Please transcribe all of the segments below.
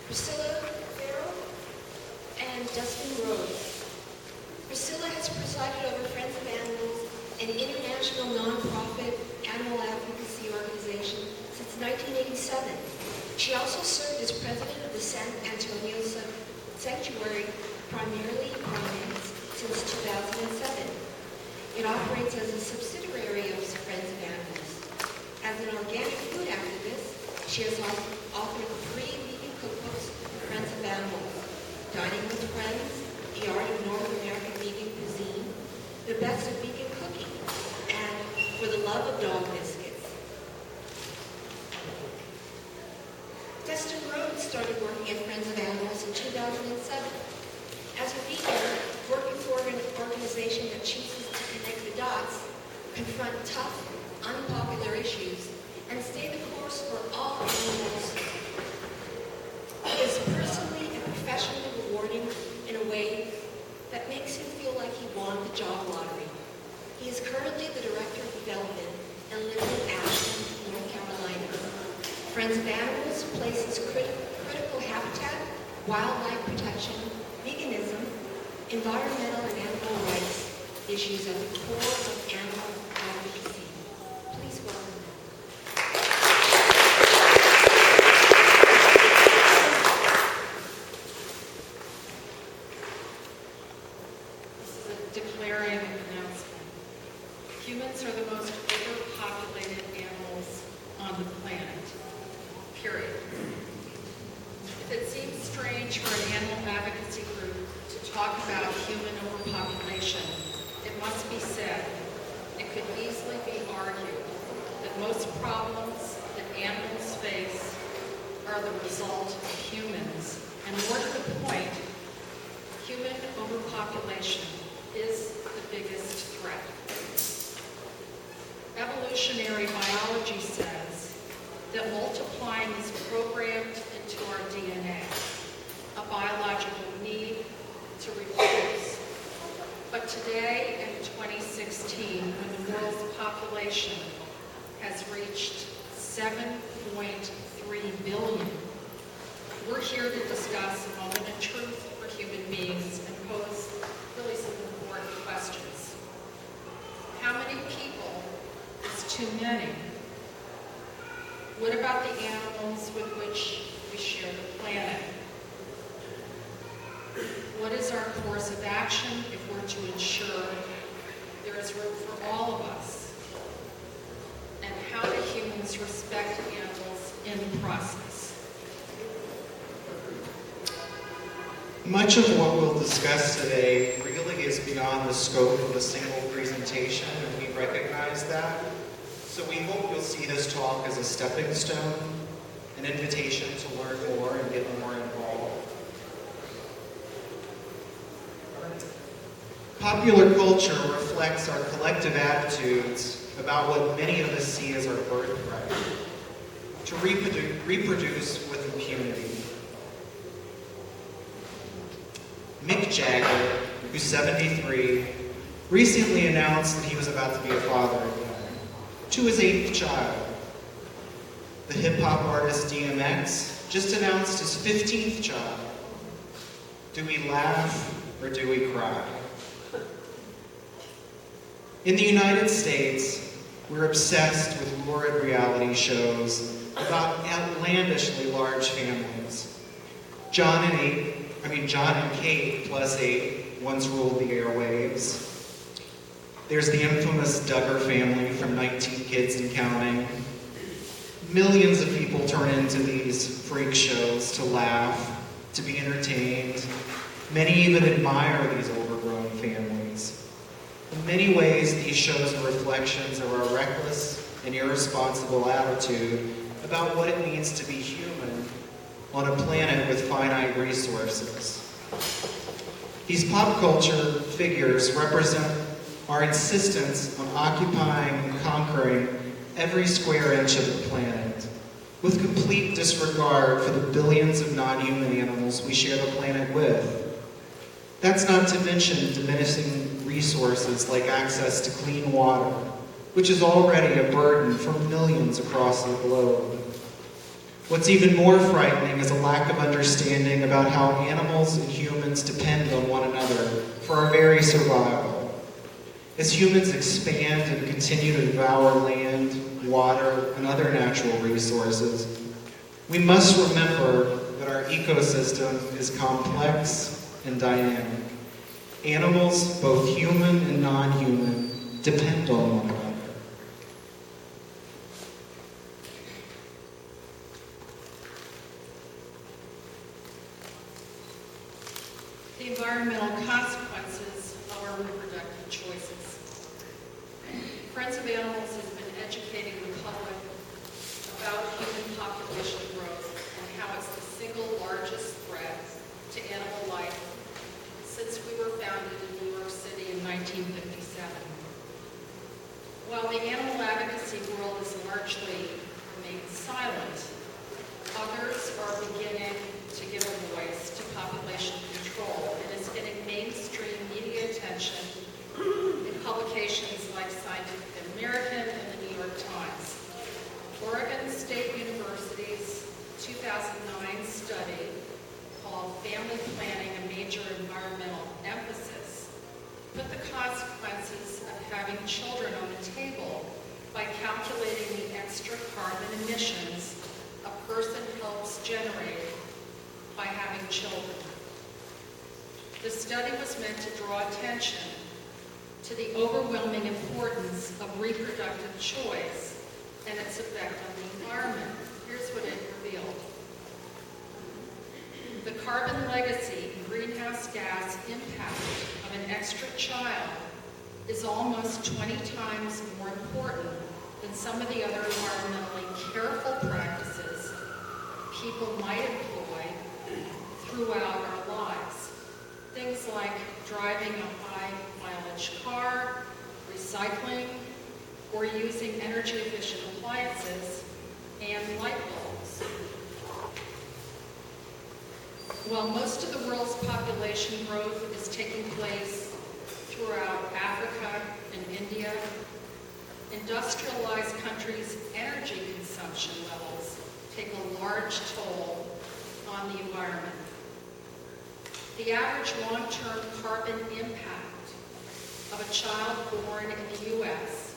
Priscilla and Dustin Rhodes. Priscilla has presided over Friends of Animals, an international nonprofit animal advocacy organization, since 1987. She also served as president of the San Antonio Sanctuary, primarily primates, since 2007. It operates as a subsidiary of Friends of Animals. As an organic food activist, she has authored 3 vegan cookbooks for Friends of Animals: Dining with Friends, The Art of North American Vegan Cuisine, The Best of Vegan Cooking, and For the Love of Dog Biscuits. Dustin Rhodes started working at Friends of Animals in 2007. As a vegan, working for an organization that chooses to connect the dots, confront tough, unpopular issues, and stay the course for all animals is personally and professionally rewarding in a way that makes him feel like he won the job lottery. He is currently the Director of Development and lives in Ashland, North Carolina. Friends of Animals places critical habitat, wildlife protection, veganism, environmental and animal rights issues at the core of animal advocacy. Please welcome them. This is a declaring announcement. Humans are the most overpopulated animals on the planet, period. If it seems strange for an animal advocacy group to talk about human overpopulation, it must be said, it could easily be argued that most problems that animals face are the result of humans, and more to the point, human overpopulation is the biggest threat. Evolutionary biology says that multiplying is programmed into our DNA, a biological need to reproduce. But today, in 2016, when the world's population has reached 7.3 billion, we're here to discuss a moment of truth for human beings and pose really some important questions. How many people is too many? What about the animals with which we share the planet? What is our course of action if we're to ensure there is room for all of us? And how do humans respect animals in the process? Much of what we'll discuss today really is beyond the scope of a single presentation, and we recognize that. So we hope you'll see this talk as a stepping stone, an invitation to learn more and get more involved. Popular culture reflects our collective attitudes about what many of us see as our birthright, to reproduce with impunity. Mick Jagger, who's 73, recently announced that he was about to be a father again, to his 8th child. The hip-hop artist DMX just announced his 15th child. Do we laugh or do we cry? In the United States, we're obsessed with lurid reality shows about outlandishly large families. John and Kate plus 8 once ruled the airwaves. There's the infamous Duggar family from 19 Kids and Counting. Millions of people turn into these freak shows to laugh, to be entertained. Many even admire these overgrown families. In many ways, these shows are reflections of our reckless and irresponsible attitude about what it means to be human on a planet with finite resources. These pop culture figures represent our insistence on occupying and conquering every square inch of the planet, with complete disregard for the billions of non-human animals we share the planet with. That's not to mention diminishing resources like access to clean water, which is already a burden for millions across the globe. What's even more frightening is a lack of understanding about how animals and humans depend on one another for our very survival. As humans expand and continue to devour land, water, and other natural resources, we must remember that our ecosystem is complex and dynamic. Animals, both human and non-human, depend on one another. The environmental consequences of our reproductive choices. Friends of Animals has been educating the public about human population growth and how it's the single largest threat to animal life since we were founded in New York City in 1957. While the animal advocacy world has largely remained silent, others are beginning to give a voice to population control and is getting mainstream media attention in publications like Scientific American and the New York Times. Oregon State University's 2009 study called Family Planning a Major Environmental Emphasis put the consequences of having children on the table by calculating the extra carbon emissions a person helps generate by having children. The study was meant to draw attention to the overwhelming importance of reproductive choice and its effect on the environment. Here's what it revealed. The carbon legacy and greenhouse gas impact of an extra child is almost 20 times more important than some of the other environmentally careful practices people might employ throughout our lives. Things like driving a high-mileage car, recycling, or using energy-efficient appliances and light bulbs. While most of the world's population growth is taking place throughout Africa and India, industrialized countries' energy consumption levels take a large toll on the environment. The average long-term carbon impact of a child born in the U.S.,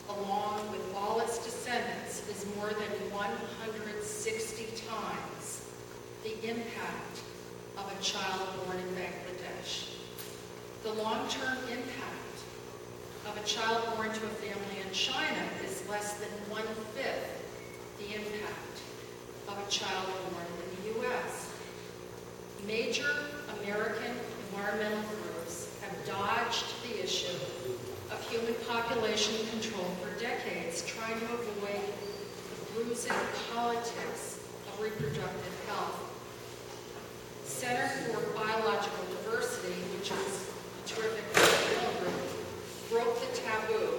along with all its descendants, is more than 160 times the impact of a child born in Bangladesh. The long-term impact of a child born to a family in China is less than 1/5 the impact of a child born in the U.S. Major American environmental groups have dodged the issue of human population control for decades, trying to avoid the bruising politics of reproductive health. Center for Biological Diversity, which is a terrific environmental group, broke the taboo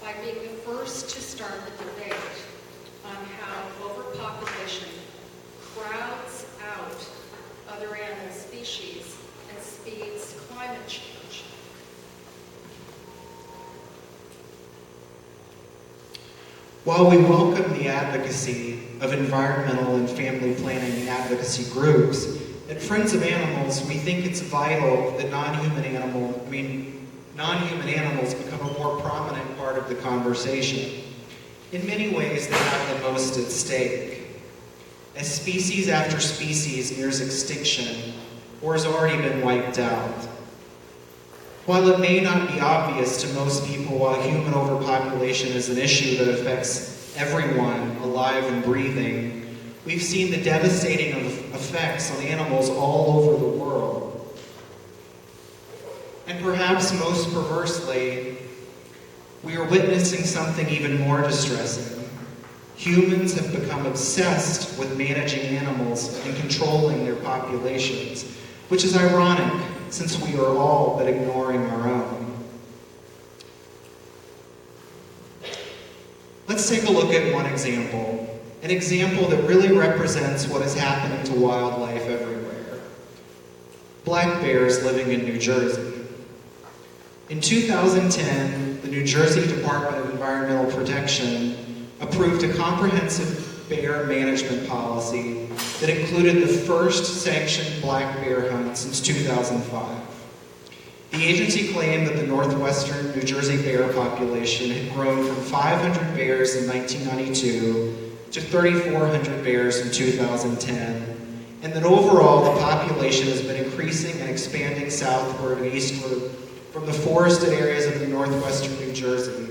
by being the first to start the debate on how overpopulation crowds out other animal species and speeds climate change. While we welcome the advocacy of environmental and family planning advocacy groups, at Friends of Animals, we think it's vital that non-human animals become a more prominent part of the conversation. In many ways, they have the most at stake. As species after species nears extinction, or has already been wiped out. While it may not be obvious to most people why human overpopulation is an issue that affects everyone alive and breathing, we've seen the devastating effects on animals all over the world. And perhaps most perversely, we are witnessing something even more distressing. Humans have become obsessed with managing animals and controlling their populations, which is ironic since we are all but ignoring our own. Let's take a look at one example, an example that really represents what is happening to wildlife everywhere. Black bears living in New Jersey. In 2010, the New Jersey Department of Environmental Protection approved a comprehensive bear management policy that included the first sanctioned black bear hunt since 2005. The agency claimed that the northwestern New Jersey bear population had grown from 500 bears in 1992 to 3,400 bears in 2010, and that overall the population has been increasing and expanding southward and eastward from the forested areas of the northwestern New Jersey.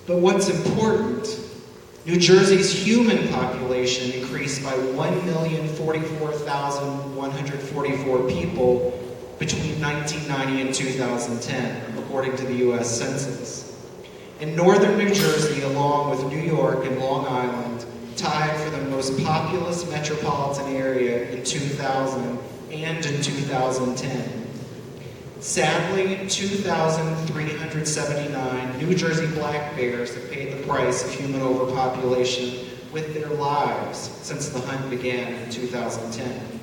But what's important, New Jersey's human population increased by 1,044,144 people between 1990 and 2010, according to the U.S. Census. And northern New Jersey, along with New York and Long Island, tied for the most populous metropolitan area in 2000 and in 2010. Sadly, 2,379 New Jersey black bears have paid the price of human overpopulation with their lives since the hunt began in 2010.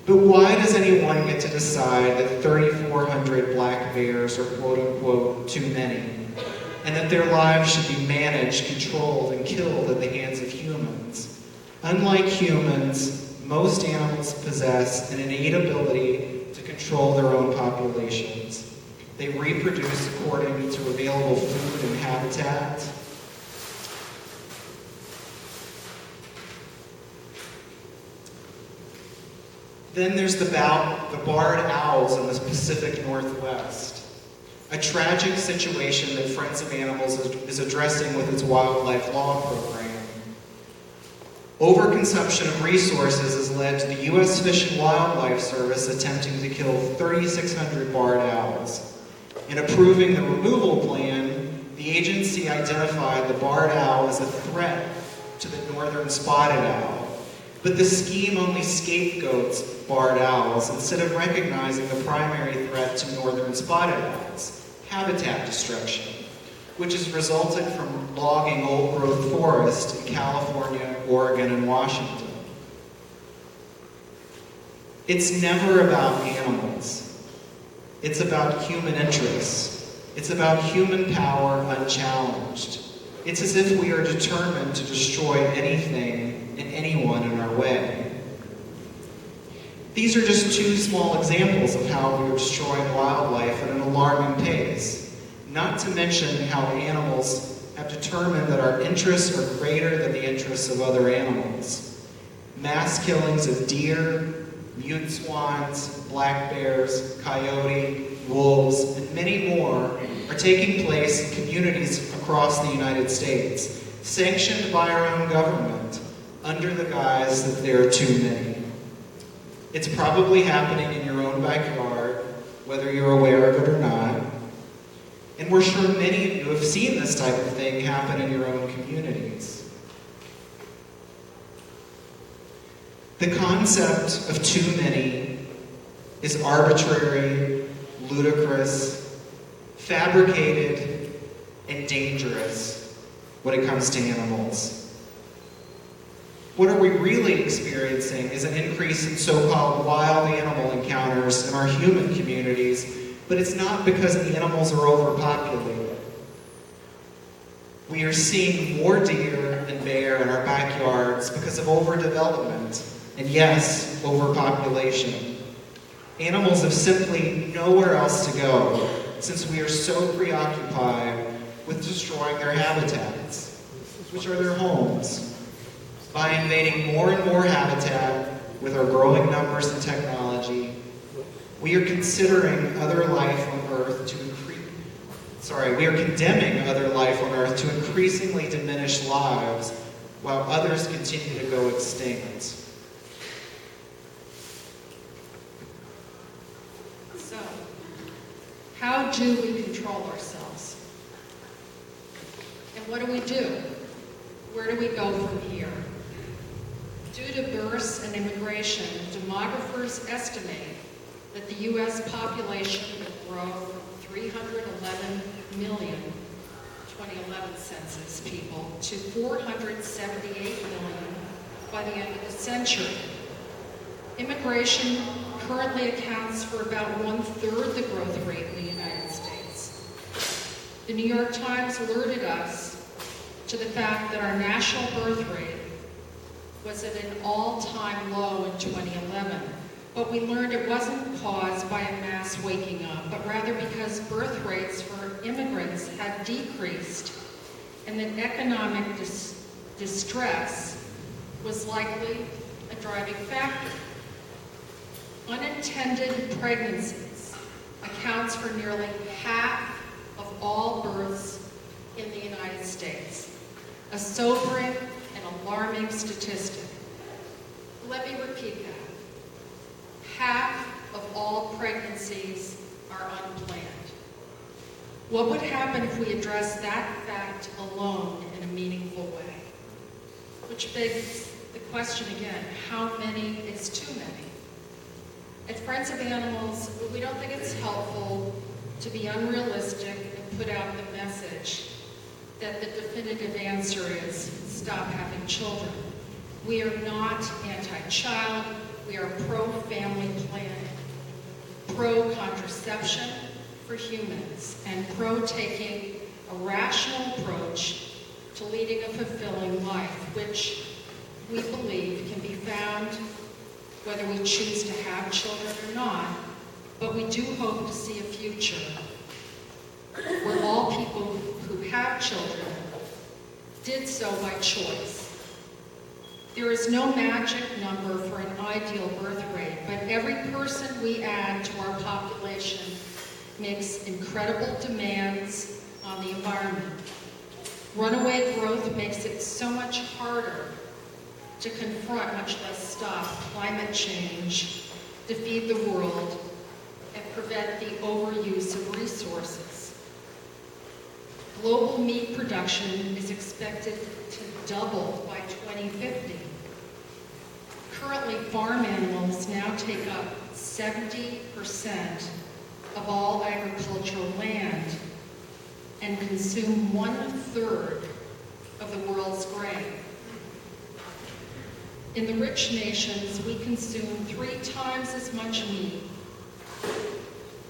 But why does anyone get to decide that 3,400 black bears are quote-unquote too many, and that their lives should be managed, controlled, and killed at the hands of humans? Unlike humans, most animals possess an innate ability to control their own populations. They reproduce according to available food and habitat. Then there's the barred owls in the Pacific Northwest, a tragic situation that Friends of Animals is addressing with its wildlife law program. Overconsumption of resources has led to the U.S. Fish and Wildlife Service attempting to kill 3,600 barred owls. In approving the removal plan, the agency identified the barred owl as a threat to the northern spotted owl. But the scheme only scapegoats barred owls instead of recognizing the primary threat to northern spotted owls, habitat destruction, which has resulted from logging old-growth forest in California, Oregon, and Washington. It's never about animals. It's about human interests. It's about human power unchallenged. It's as if we are determined to destroy anything and anyone in our way. These are just two small examples of how we are destroying wildlife at an alarming pace. Not to mention how animals have determined that our interests are greater than the interests of other animals. Mass killings of deer, mute swans, black bears, coyote, wolves, and many more are taking place in communities across the United States, sanctioned by our own government, under the guise that there are too many. It's probably happening in your own backyard, whether you're aware of it or not. And we're sure many of you have seen this type of thing happen in your own communities. The concept of too many is arbitrary, ludicrous, fabricated, and dangerous when it comes to animals. What are we really experiencing is an increase in so-called wild animal encounters in our human communities, but it's not because animals are overpopulated. We are seeing more deer and bear in our backyards because of overdevelopment, and yes, overpopulation. Animals have simply nowhere else to go, since we are so preoccupied with destroying their habitats, which are their homes. By invading more and more habitat with our growing numbers and technology, we are considering other life on Earth to we are condemning other life on Earth to increasingly diminish lives while others continue to go extinct. So, how do we control ourselves? And what do we do? Where do we go from here? Due to births and immigration, demographers estimate that the U.S. population will grow from 311 million 2011 census people to 478 million by the end of the century. Immigration currently accounts for about 1/3 the growth rate in the United States. The New York Times alerted us to the fact that our national birth rate was at an all-time low in 2011. But we learned it wasn't caused by a mass waking up, but rather because birth rates for immigrants had decreased and that economic distress was likely a driving factor. Unintended pregnancies accounts for nearly half of all births in the United States, a sobering and alarming statistic. Let me repeat that. Half of all pregnancies are unplanned. What would happen if we addressed that fact alone in a meaningful way? Which begs the question again, how many is too many? At Friends of Animals, we don't think it's helpful to be unrealistic and put out the message that the definitive answer is stop having children. We are not anti-child, we are pro-family planning, pro-contraception for humans, and pro-taking a rational approach to leading a fulfilling life, which we believe can be found whether we choose to have children or not, but we do hope to see a future where all people who have children did so by choice. There is no magic number for an ideal birth rate, but every person we add to our population makes incredible demands on the environment. Runaway growth makes it so much harder to confront, much less stop, climate change, to feed the world, and prevent the overuse of resources. Global meat production is expected to double by 2050. Currently, farm animals now take up 70% of all agricultural land and consume 1/3 of the world's grain. In the rich nations, we consume 3 times as much meat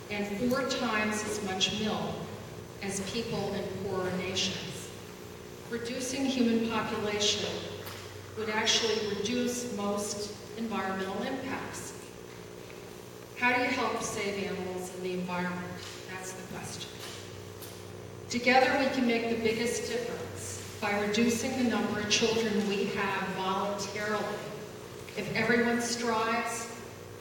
and 4 times as much milk as people in poorer nations. Reducing human population would actually reduce most environmental impacts. How do you help save animals and the environment? That's the question. Together we can make the biggest difference by reducing the number of children we have voluntarily. If everyone strives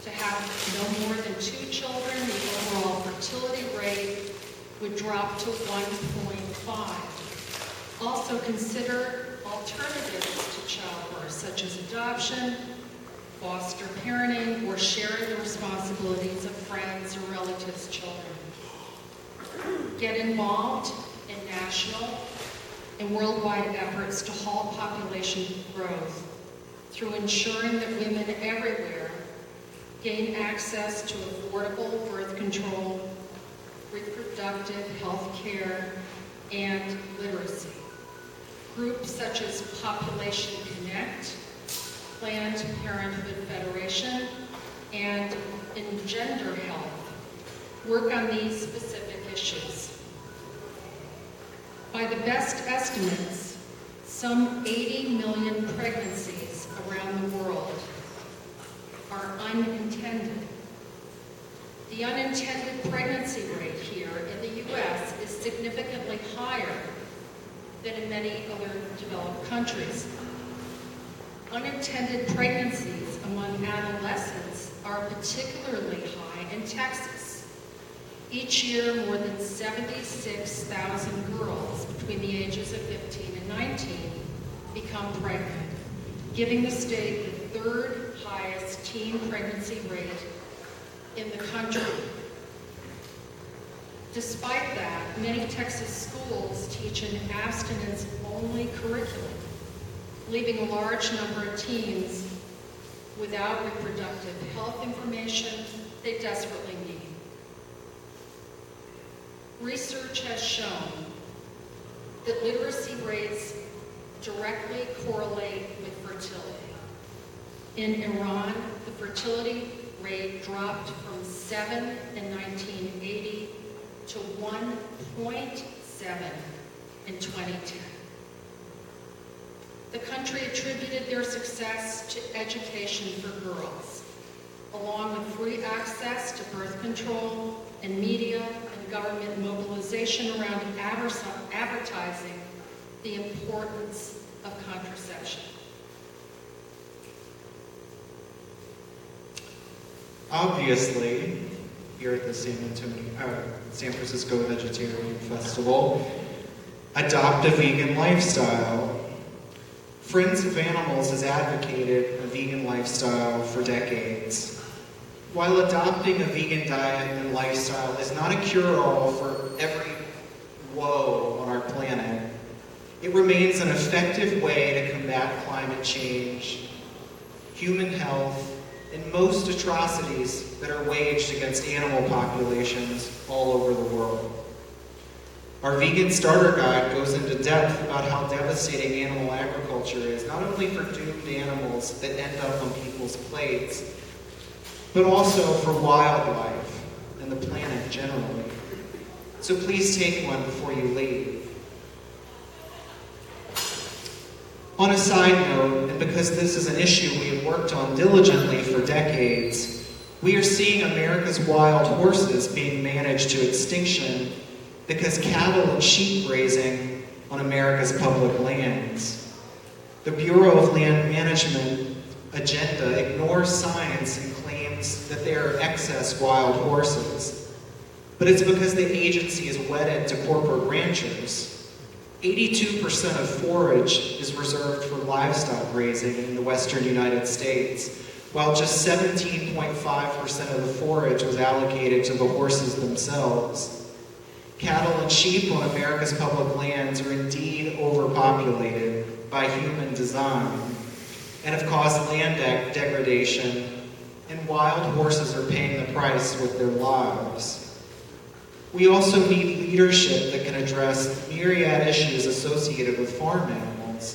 to have no more than 2 children, the overall fertility rate would drop to 1.5. Also consider alternatives to childbirth, such as adoption, foster parenting, or sharing the responsibilities of friends or relatives' children. Get involved in national and worldwide efforts to halt population growth through ensuring that women everywhere gain access to affordable birth control, reproductive health care, and literacy. Groups such as Population Connect, Planned Parenthood Federation, and Engender Health work on these specific issues. By the best estimates, some 80 million pregnancies around the world are unintended. The unintended pregnancy rate here in the U.S. is significantly higher than in many other developed countries. Unintended pregnancies among adolescents are particularly high in Texas. Each year, more than 76,000 girls between the ages of 15 and 19 become pregnant, giving the state the 3rd highest teen pregnancy rate in the country. Despite that, many Texas schools teach an abstinence-only curriculum, leaving a large number of teens without reproductive health information they desperately need. Research has shown that literacy rates directly correlate with fertility. In Iran, the fertility rate dropped from 7 in 1980 to 1.7 in 2010. The country attributed their success to education for girls, along with free access to birth control and media and government mobilization around advertising the importance of contraception. Obviously, here at the San Francisco Vegetarian Festival, adopt a vegan lifestyle. Friends of Animals has advocated a vegan lifestyle for decades. While adopting a vegan diet and lifestyle is not a cure-all for every woe on our planet, it remains an effective way to combat climate change, human health, and most atrocities that are waged against animal populations all over the world. Our vegan starter guide goes into depth about how devastating animal agriculture is, not only for doomed animals that end up on people's plates, but also for wildlife and the planet generally. So please take one before you leave. On a side note, and because this is an issue we have worked on diligently for decades, we are seeing America's wild horses being managed to extinction because cattle and sheep grazing on America's public lands. The Bureau of Land Management agenda ignores science and claims that there are excess wild horses. But it's because the agency is wedded to corporate ranchers. 82% of forage is reserved for livestock grazing in the western United States, while just 17.5% of the forage was allocated to the horses themselves. Cattle and sheep on America's public lands are indeed overpopulated by human design and have caused land degradation, and wild horses are paying the price with their lives. We also need leadership that can address myriad issues associated with farm animals.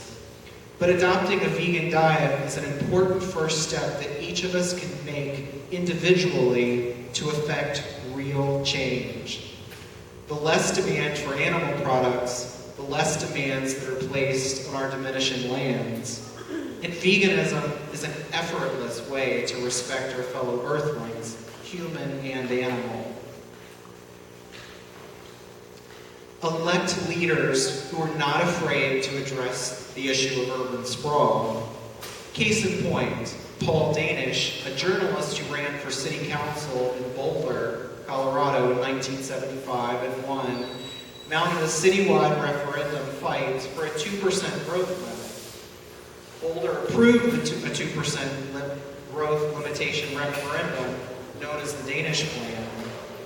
But adopting a vegan diet is an important first step that each of us can make individually to affect real change. The less demand for animal products, the less demands that are placed on our diminishing lands. And veganism is an effortless way to respect our fellow earthlings, human and animal. Elect leaders who are not afraid to address the issue of urban sprawl. Case in point, Paul Danish, a journalist who ran for city council in Boulder, Colorado in 1975 and won, mounted a citywide referendum fight for a 2% growth limit. Boulder approved a 2% growth limitation referendum known as the Danish Plan.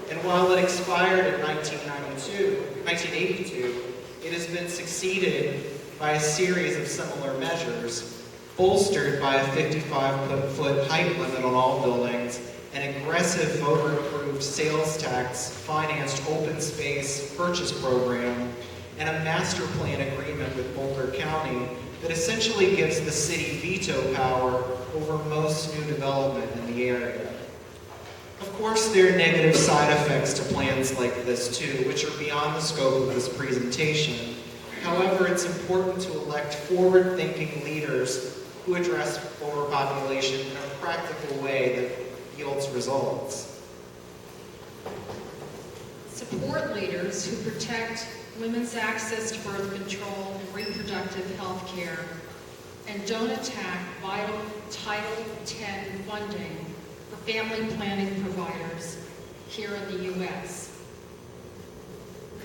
And while it expired in 1982, it has been succeeded by a series of similar measures, bolstered by a 55-foot height limit on all buildings, an aggressive voter-approved sales tax financed open space purchase program, and a master plan agreement with Boulder County that essentially gives the city veto power over most new development in the area. Of course, there are negative side effects to plans like this too, which are beyond the scope of this presentation. However, it's important to elect forward-thinking leaders who address overpopulation in a practical way that yields results. Support leaders who protect women's access to birth control and reproductive health care, and don't attack vital Title X funding for family planning providers here in the U.S.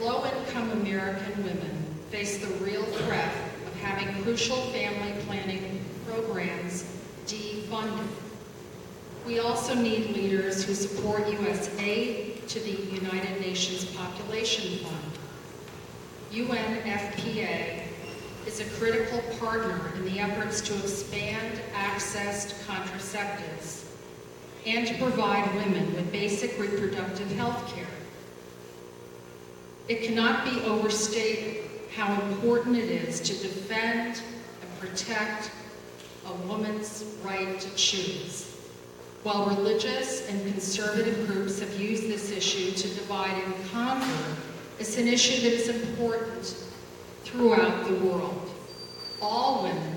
Low-income American women face the real threat of having crucial family planning programs defunded. We also need leaders who support U.S. aid to the United Nations Population Fund. UNFPA is a critical partner in the efforts to expand access to contraceptives and to provide women with basic reproductive health care. It cannot be overstated how important it is to defend and protect a woman's right to choose. While religious and conservative groups have used this issue to divide and conquer, it's an issue that is important throughout the world. All women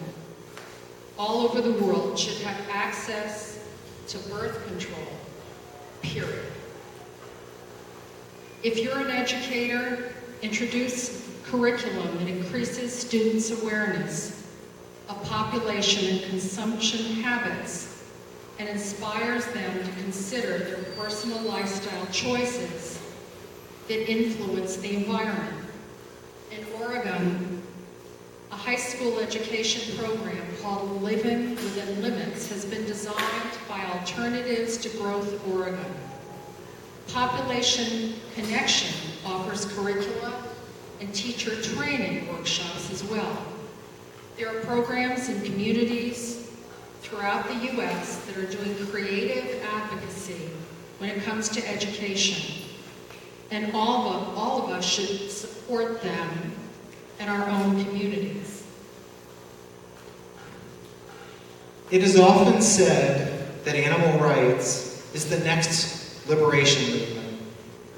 all over the world should have access to birth control, period. If you're an educator, introduce curriculum that increases students' awareness of population and consumption habits and inspires them to consider their personal lifestyle choices that influence the environment. In Oregon, a high school education program called Living Within Limits has been designed by Alternatives to Growth Oregon. Population Connection offers curricula and teacher training workshops as well. There are programs in communities throughout the U.S. that are doing creative advocacy when it comes to education. And all of us should support them in our own communities. It is often said that animal rights is the next liberation movement,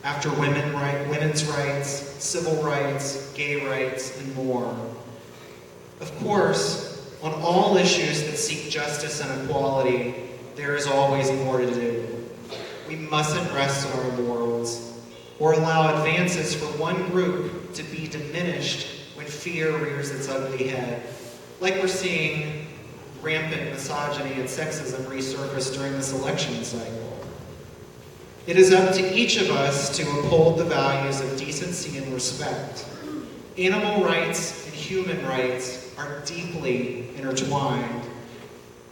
after women's rights, civil rights, gay rights, and more. Of course, on all issues that seek justice and equality, there is always more to do. We mustn't rest on our laurels or allow advances for one group to be diminished when fear rears its ugly head, like we're seeing rampant misogyny and sexism resurface during this election cycle. It is up to each of us to uphold the values of decency and respect. Animal rights and human rights are deeply intertwined,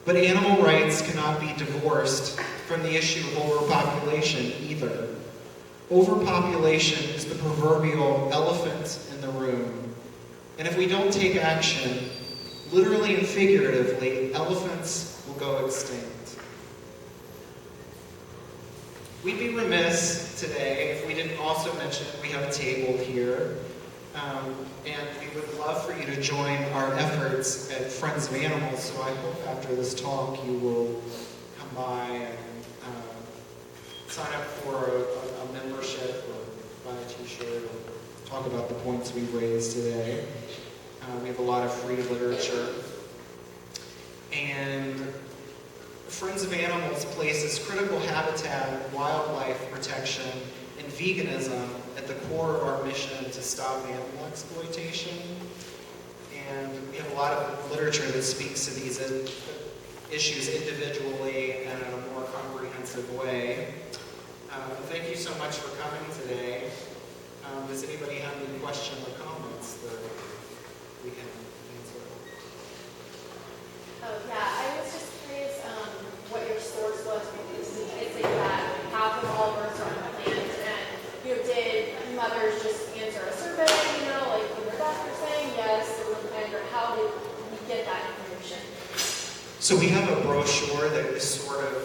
but animal rights cannot be divorced from the issue of overpopulation either. Overpopulation is the proverbial elephant in the room, and if we don't take action, literally and figuratively, elephants will go extinct. We'd be remiss today if we didn't also mention we have a table here, and we would love for you to join our efforts at Friends of Animals, so I hope after this talk you will come by and sign up for a membership or buy a t-shirt or talk about the points we've raised today. We have a lot of free literature. And Friends of Animals places critical habitat, wildlife protection, and veganism at the core of our mission to stop animal exploitation. And we have a lot of literature that speaks to these issues individually and in a more comprehensive way. Thank you so much for coming today. Does anybody have any questions or comments that we can answer? Oh, yeah, I was just curious what your source was, because it's like that half of all births are unplanned, and did mothers just answer a survey, like when their doctor saying yes, or unplanned, or how did we get that information? So we have a brochure that is sort of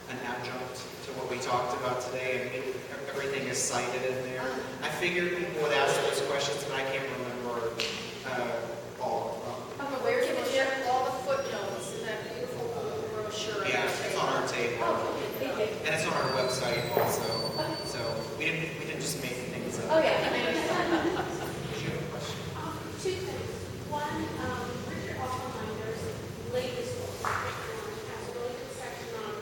an adjunct to what we talked about today, and everything is cited in there. I figured people would ask those questions, and I can't remember all of them. Where Can did you you share all the footnotes in that beautiful brochure? Yeah, it's on our table. Thank you. And it's on our website also. So we didn't just make things up. Oh, yeah, I understand. Did you have a question? Two things. One, Richard also reminders latest book has a really good section on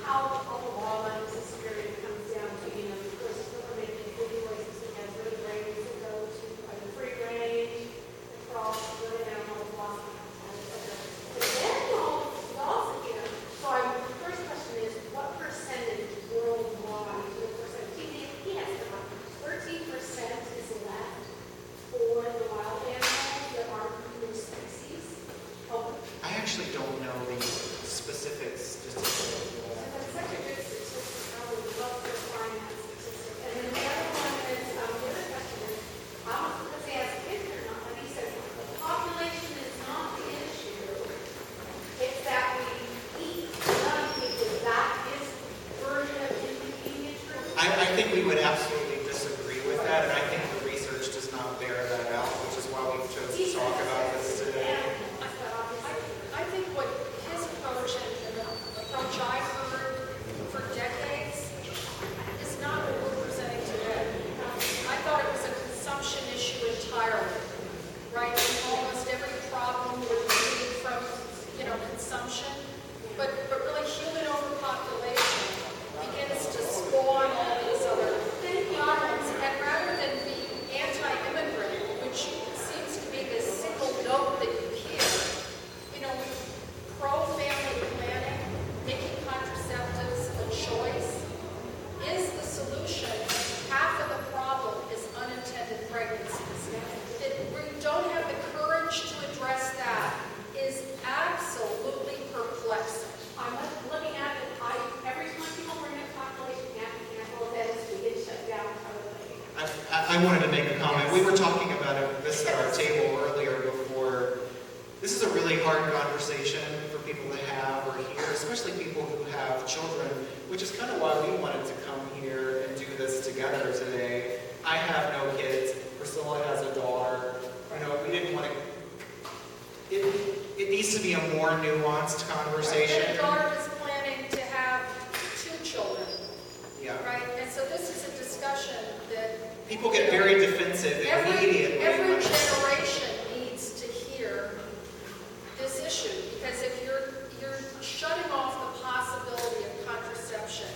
how the wildlife is disappearing. It comes down to, because we're making big choices and has really range to go to either free range, across, living animals, lost etc. But then also, so the first question is, what percentage worldwide, of course, he has about 13% is left for the wild animals that aren't new species. Oh, I actually don't know the specific statistics of that. that's such a good statistic. I would love to find that statistic. And then the other one is, the other question is, let's ask if they're not, like he says, the population is not the issue. It's that we eat young people. That is version of inconvenience. I think we would absolutely disagree with that, and I think the research does not bear that out, which is why we chose to talk about this today. I think what his approach and the approach I've heard for decades is not what we're presenting today. I thought it was a consumption issue entirely, right? In almost every I wanted to make a comment. We were talking about this at our table earlier before. This is a really hard conversation for people to have or hear, especially people who have children, which is kind of why we wanted to come here and do this together today. I have no kids. Priscilla has a daughter. You know, we didn't want to. It needs to be a more nuanced conversation. And daughter is planning to have 2 children. Yeah. Right? And so this is a discussion that People get very defensive immediately. every generation needs to hear this issue, because if you're shutting off the possibility of contraception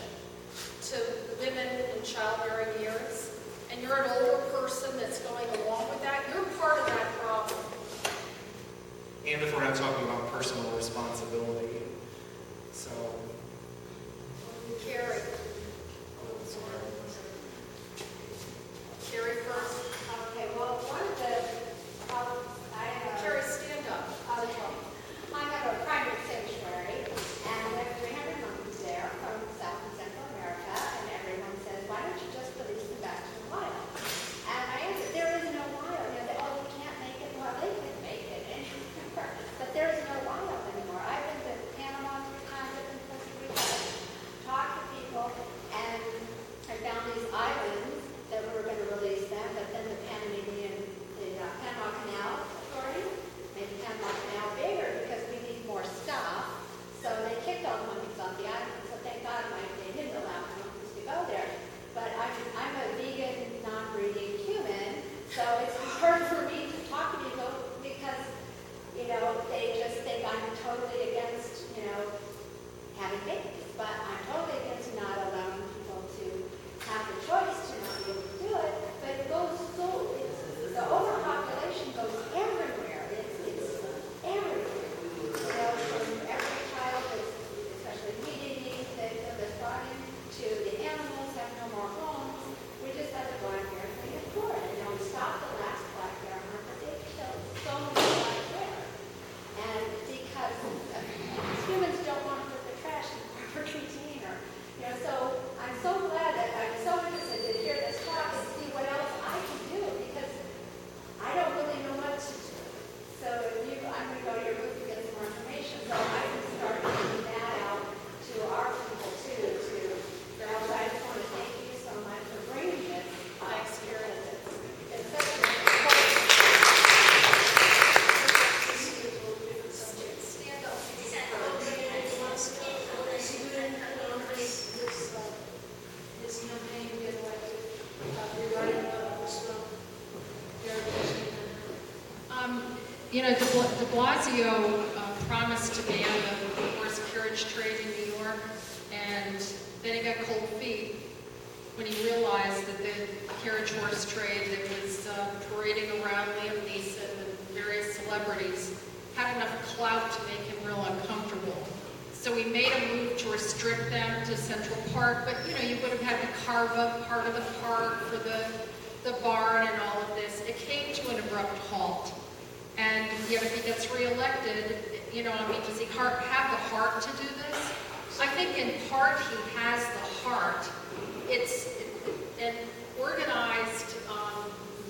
to women in childbearing years, and you're an older person that's going along with that, you're part of that problem. And if we're not talking about personal responsibility. So, Carrie. Carrie first. Okay, well, one of the problems I have. Carrie, stand up. I have a private sanctuary, and there are 300 monkeys there from South and Central America, and everyone says, why don't you just release them back to the wild? And I answer, there is no wild. You know, we can't make it. Well, they can make it anymore, but there is no wild anymore. I've been to Panama 3 times, I've been to Costa Rica, talked to people, and I found these islands that we were going to release them, but then the Panama Canal Authority made the Panama Canal bigger because we need more stuff. So they kicked all the monkeys off the island. So thank God they didn't allow the monkeys to go there. But I'm a vegan, non-breeding human, so it's hard for me to talk to people because, you know, they just think I'm totally against, you know, having babies. But I'm totally against not allowing people to have the choice to not be able to do it. But it goes the overpopulation goes everywhere. It's everywhere. You know, from every child, especially meat eating, that's brought in, to the animals have no more homes. We just had a black bear thing in Florida. You know, we stopped the last black bear hunt, but they killed so many black bears. And because humans don't want to put the trash in the proper container. You know, so I'm so glad that I'm so interested to hear this talk and see what else I can do, because I don't really know what to do. So I'm going to go to your booth to get some more information, so I can start getting that out to our people too. So I just want to thank you so much for bringing this experience. It's such an important Stand up. You know, de Blasio promised to ban the horse carriage trade in New York, and then he got cold feet when he realized that the carriage horse trade that was parading around Liam Neeson and various celebrities had enough clout to make him real uncomfortable. So he made a move to restrict them to Central Park, but you know, you would have had to carve up part of the park for the barn and all of this. It came to an abrupt halt. And yet if he gets reelected, you know, I mean, does he have the heart to do this? I think in part he has the heart. It's an organized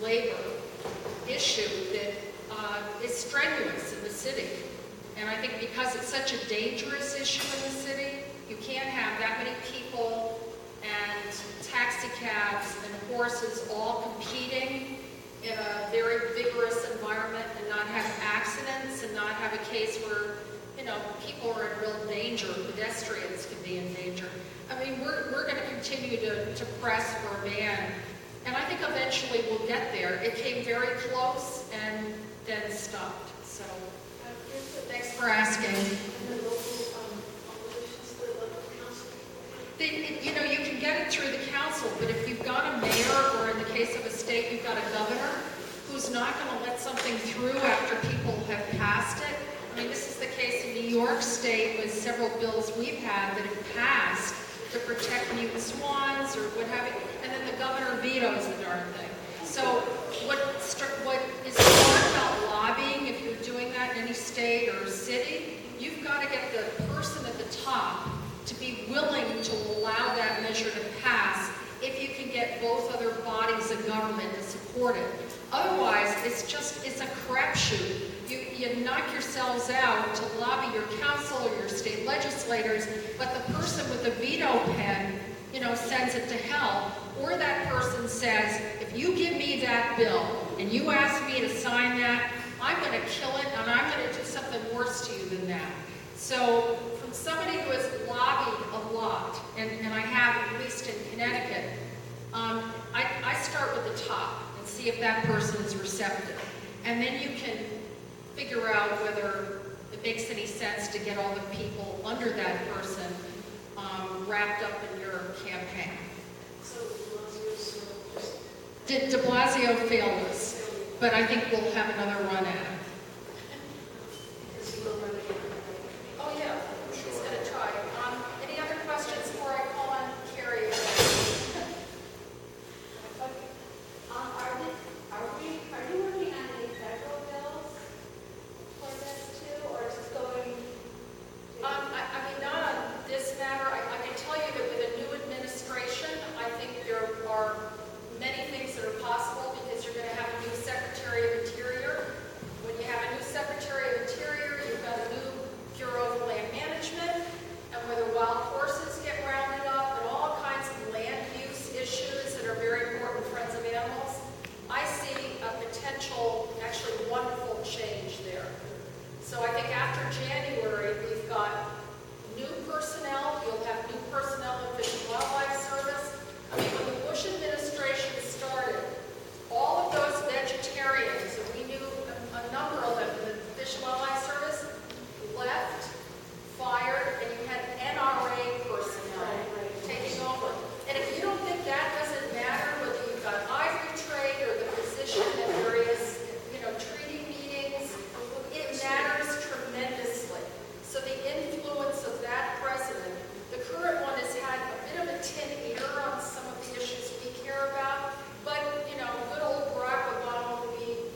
labor issue that is strenuous in the city. And I think because it's such a dangerous issue in the city, you can't have that many people and taxi cabs and horses all competing in a very vigorous environment and not have accidents and not have a case where, you know, people are in real danger, pedestrians can be in danger. I mean, we're going to continue to press for a ban, and I think eventually we'll get there. It came very close and then stopped. So, thanks for asking. You know, you can get it through the council, but if you've got a mayor, or in the case of a state, you've got a governor who's not going to let something through after people have passed it. I mean, this is the case in New York State with several bills we've had that have passed to protect mute swans or what have you, and then the governor vetoes the darn thing. So what is smart about lobbying, if you're doing that in any state or city, you've got to get the person at the top to be willing to allow that measure to pass if you can get both other bodies of government to support it. Otherwise, it's a crapshoot. You knock yourselves out to lobby your council or your state legislators, but the person with the veto pen, sends it to hell. Or that person says, if you give me that bill and you ask me to sign that, I'm going to kill it and I'm going to do something worse to you than that. So from somebody who has lobbied a lot, and I have, at least in Connecticut, I start with the top and see if that person is receptive. And then you can figure out whether it makes any sense to get all the people under that person wrapped up in your campaign. So De Blasio failed us, but I think we'll have another run at it. because he will run again. Oh, yeah, he's going to try. Any other questions before I call on Carrie? Are you working on any federal bills for this too, or is it going? I mean, not on this matter. I can tell you that with a new administration, I think there are many things that are possible because you're going to have a new Secretary of Interior. When you have a new Secretary of Interior, you've got a new Bureau of Land Management, and where the wild horses get rounded up and all kinds of land use issues that are very important to Friends of Animals, I see a potential, actually wonderful change there. So I think after January, we've got new personnel. You'll have new personnel in Fish and Wildlife Service. I mean, when the Bush administration started, all of those vegetarians, and we knew a number of them in the Fish and Wildlife Service, left, fired, and you had NRA personnel taking over. And if you don't think that doesn't matter, whether you've got ivory trade or the position at various, treaty meetings, it matters tremendously. So the influence of that president, the current one has had a bit of a tin ear on some of the issues we care about, but, good old Barack Obama will be,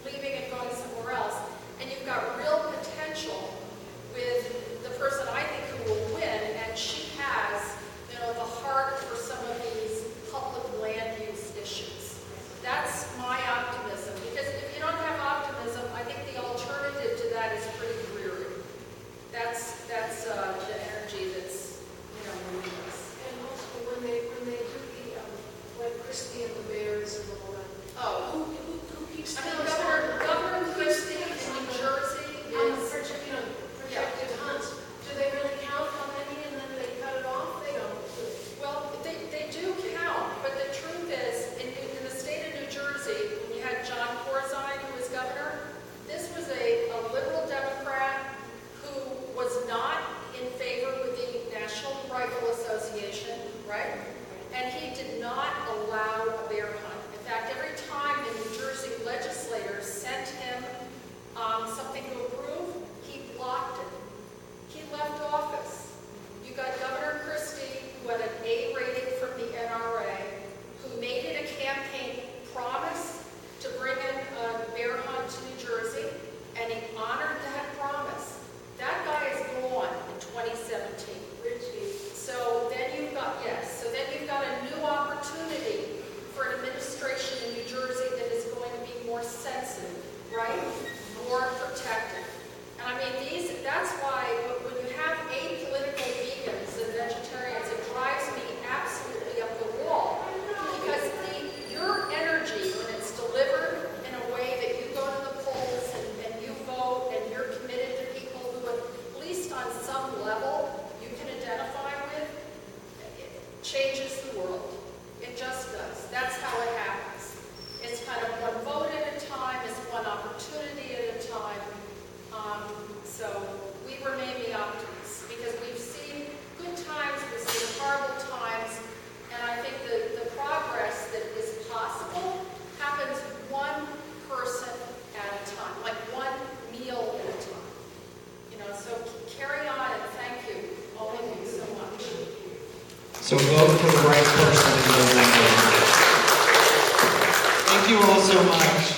leaving and going somewhere else. And you've got real potential with the person I think who will win, and she has, the heart for some of these public land use issues. That's my optimism, because if you don't have optimism, I think the alternative to that is pretty dreary. That's the energy that's, moving us. And also when they do the, like Christie and the Bears and all that. Oh, Who keeps? I mean, Governor Christie in New Jersey is, Projected hunts. Do they really count how many and then they cut it off? They don't. well, they do count, but the truth is, in the state of New Jersey, when you had John Corzine, who was governor, this was a liberal Democrat who was not in favor with the National Rifle Association, right? And he did not allow a bear hunt. In fact, every time the New Jersey legislators sent him something to approve, he blocked it. He left office. You got Governor Christie, who had an A rating from the NRA, who made it a campaign promise to bring in a bear hunt to New Jersey, and he honored that promise. That guy is gone in 2017. So then you've got a new opportunity for an administration in New Jersey that is going to be more sensitive, right? More protective. And I mean, that's why when you have apolitical vegans and vegetarians, it drives me absolutely up the wall. Because your energy, when it's delivered in a way that you go to the polls and you vote and you're committed to people who, at least on some level, you can identify with, it changes the world. It just does. That's how it happens. It's kind of one vote at a time, it's one opportunity at a time. So we remain the optimists because we've seen good times, we've seen horrible times, and I think the progress that is possible happens one person at a time, like one meal at a time. So carry on and thank you, all of you, so much. So vote for the right person in November. Thank you all so much.